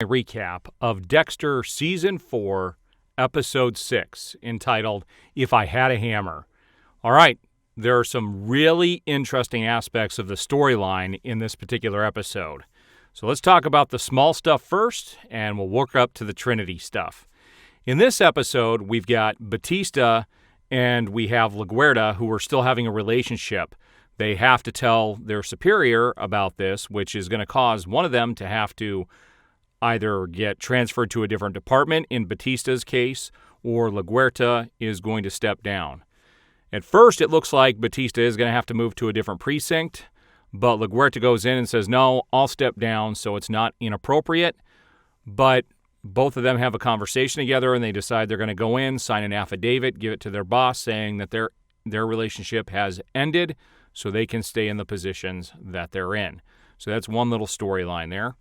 recap of Dexter Season 4, Episode 6, entitled, If I Had a Hammer. All right, there are some really interesting aspects of the storyline in this particular episode. So let's talk about the small stuff first, and we'll work up to the Trinity stuff. In this episode, we've got Batista and we have LaGuerta, who are still having a relationship. They have to tell their superior about this, which is going to cause one of them to have to either get transferred to a different department in Batista's case, or LaGuerta is going to step down. At first, it looks like Batista is going to have to move to a different precinct, but LaGuerta goes in and says, no, I'll step down, so it's not inappropriate. But both of them have a conversation together, and they decide they're going to go in, sign an affidavit, give it to their boss, saying that their relationship has ended, so they can stay in the positions that they're in. So that's one little storyline there.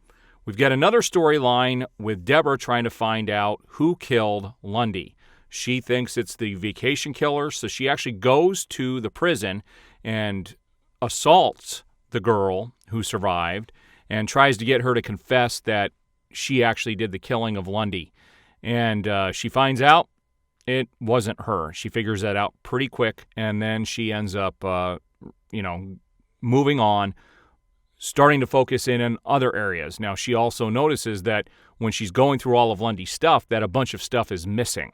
We've got another storyline with Deborah trying to find out who killed Lundy. She thinks it's the vacation killer, so she actually goes to the prison and assaults the girl who survived and tries to get her to confess that she actually did the killing of Lundy. And she finds out it wasn't her. She figures that out pretty quick, and then she ends up, moving on, starting to focus in on other areas. Now, she also notices that when she's going through all of Lundy's stuff, that a bunch of stuff is missing.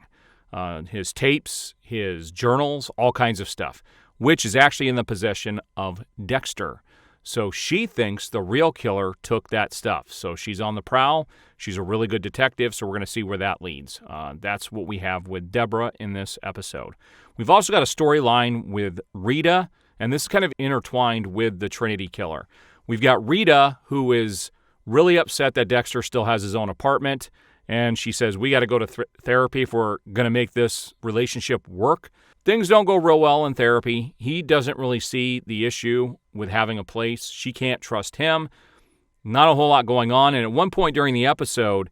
His tapes, his journals, all kinds of stuff, which is actually in the possession of Dexter. So she thinks the real killer took that stuff. So she's on the prowl. She's a really good detective, so we're going to see where that leads. That's what we have with Deborah in this episode. We've also got a storyline with Rita, and this is kind of intertwined with the Trinity killer. We've got Rita, who is really upset that Dexter still has his own apartment, and she says, we got to go to therapy if we're going to make this relationship work. Things don't go real well in therapy. He doesn't really see the issue with having a place. She can't trust him. Not a whole lot going on, and at one point during the episode,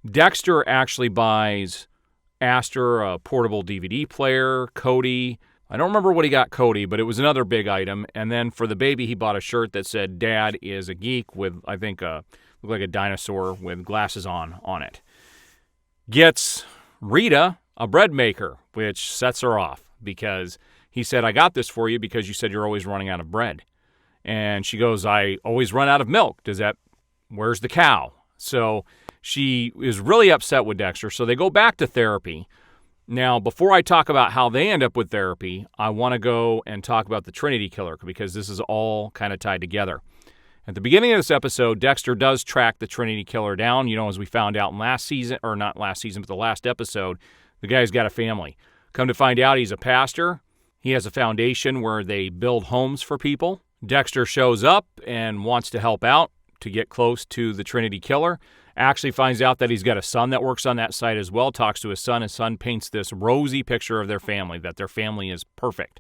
Dexter actually buys Aster a portable DVD player, Cody. I don't remember what he got Cody, but it was another big item. And then for the baby, he bought a shirt that said, Dad is a geek, with, I think, looked like a dinosaur with glasses on it. Gets Rita a bread maker, which sets her off because he said, I got this for you because you said you're always running out of bread. And she goes, I always run out of milk. Where's the cow? So she is really upset with Dexter. So they go back to therapy. Now, before I talk about how they end up with therapy, I want to go and talk about the Trinity killer because this is all kind of tied together. At the beginning of this episode, Dexter does track the Trinity killer down. As we found out in the last episode, the guy's got a family. Come to find out, he's a pastor. He has a foundation where they build homes for people. Dexter shows up and wants to help out to get close to the Trinity killer. Actually finds out that he's got a son that works on that site as well, talks to his son. His son paints this rosy picture of their family, that their family is perfect.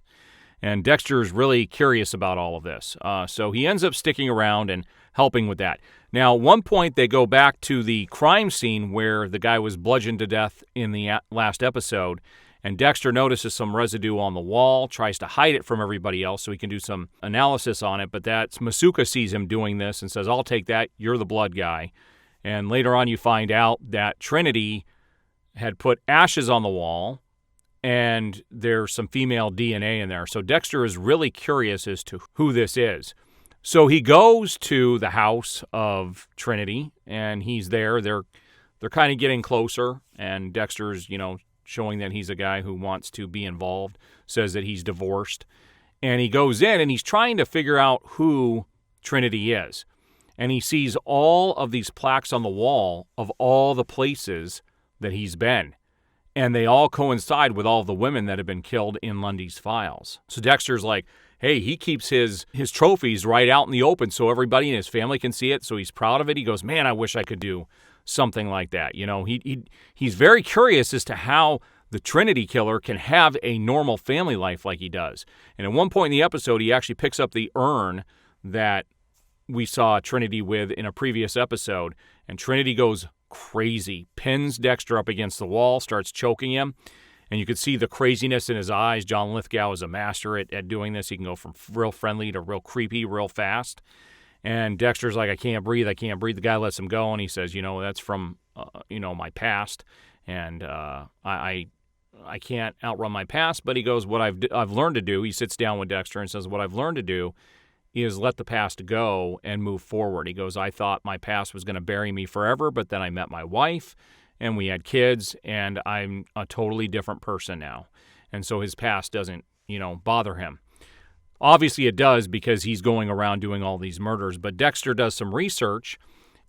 And Dexter is really curious about all of this. So he ends up sticking around and helping with that. Now, at one point, they go back to the crime scene where the guy was bludgeoned to death in the last episode, and Dexter notices some residue on the wall, tries to hide it from everybody else so he can do some analysis on it, but Masuka sees him doing this and says, I'll take that, you're the blood guy. And later on, you find out that Trinity had put ashes on the wall, and there's some female DNA in there. So Dexter is really curious as to who this is. So he goes to the house of Trinity, and he's there. They're kind of getting closer, and Dexter's, showing that he's a guy who wants to be involved, says that he's divorced. And he goes in, and he's trying to figure out who Trinity is. And he sees all of these plaques on the wall of all the places that he's been. And they all coincide with all the women that have been killed in Lundy's files. So Dexter's like, hey, he keeps his trophies right out in the open so everybody in his family can see it. So he's proud of it. He goes, man, I wish I could do something like that. He's very curious as to how the Trinity killer can have a normal family life like he does. And at one point in the episode, he actually picks up the urn that we saw Trinity with in a previous episode, and Trinity goes crazy, pins Dexter up against the wall, starts choking him, and you could see the craziness in his eyes. John Lithgow is a master at doing this. He can go from real friendly to real creepy real fast. And Dexter's like, I can't breathe. The guy lets him go, and he says, that's from, my past, and I can't outrun my past. But he goes, what I've learned to do, he sits down with Dexter and says, what I've learned to do is let the past go and move forward. He goes, I thought my past was going to bury me forever, but then I met my wife, and we had kids, and I'm a totally different person now. And so his past doesn't, bother him. Obviously it does, because he's going around doing all these murders. But Dexter does some research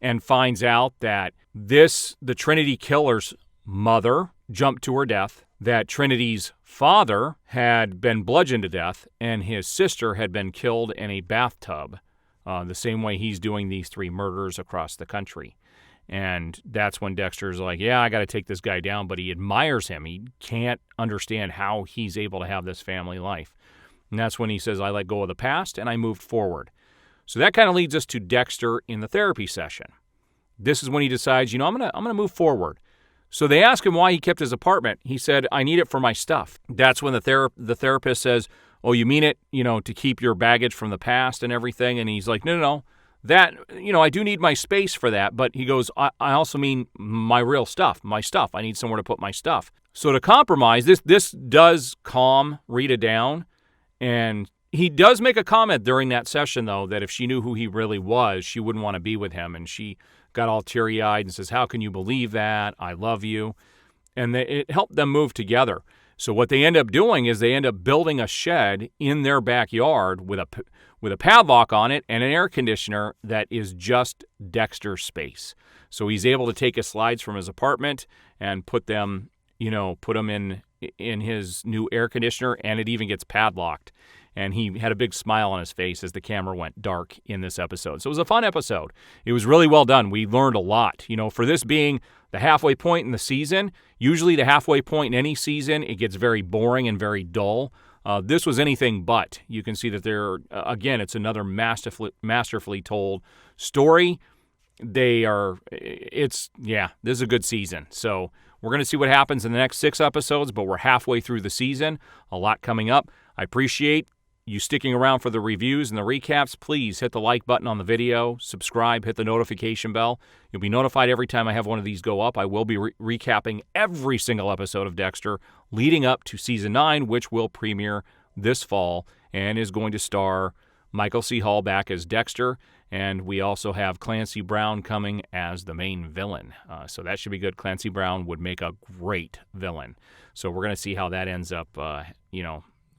and finds out that the Trinity killer's mother jumped to her death, that Trinity's father had been bludgeoned to death, and his sister had been killed in a bathtub, the same way he's doing these 3 murders across the country. And that's when Dexter's like, yeah, I got to take this guy down, but he admires him. He can't understand how he's able to have this family life. And that's when he says, I let go of the past and I moved forward. So that kind of leads us to Dexter in the therapy session. This is when he decides, I'm gonna move forward. So they ask him why he kept his apartment. He said, I need it for my stuff. That's when the therapist says, oh, you mean it, to keep your baggage from the past and everything? And he's like, no. That, I do need my space for that. But he goes, I also mean my real stuff, my stuff. I need somewhere to put my stuff. So to compromise, this does calm Rita down. And he does make a comment during that session, though, that if she knew who he really was, she wouldn't want to be with him. And she got all teary-eyed and says, how can you believe that? I love you. And it helped them move together. So what they end up doing is they end up building a shed in their backyard with a padlock on it and an air conditioner that is just Dexter's space. So he's able to take his slides from his apartment and put them in his new air conditioner, and it even gets padlocked. And he had a big smile on his face as the camera went dark in this episode. So it was a fun episode. It was really well done. We learned a lot. For this being the halfway point in the season, usually the halfway point in any season, it gets very boring and very dull. This was anything but. You can see that it's another masterfully told story. This is a good season. So we're going to see what happens in the next 6 episodes, but we're halfway through the season. A lot coming up. I appreciate you sticking around for the reviews and the recaps. Please hit the like button on the video, subscribe, hit the notification bell. You'll be notified every time I have one of these go up. I will be recapping every single episode of Dexter leading up to Season 9, which will premiere this fall and is going to star Michael C. Hall back as Dexter, and we also have Clancy Brown coming as the main villain. So that should be good. Clancy Brown would make a great villain. So we're going to see how that ends up,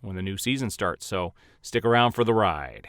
when the new season starts. So stick around for the ride.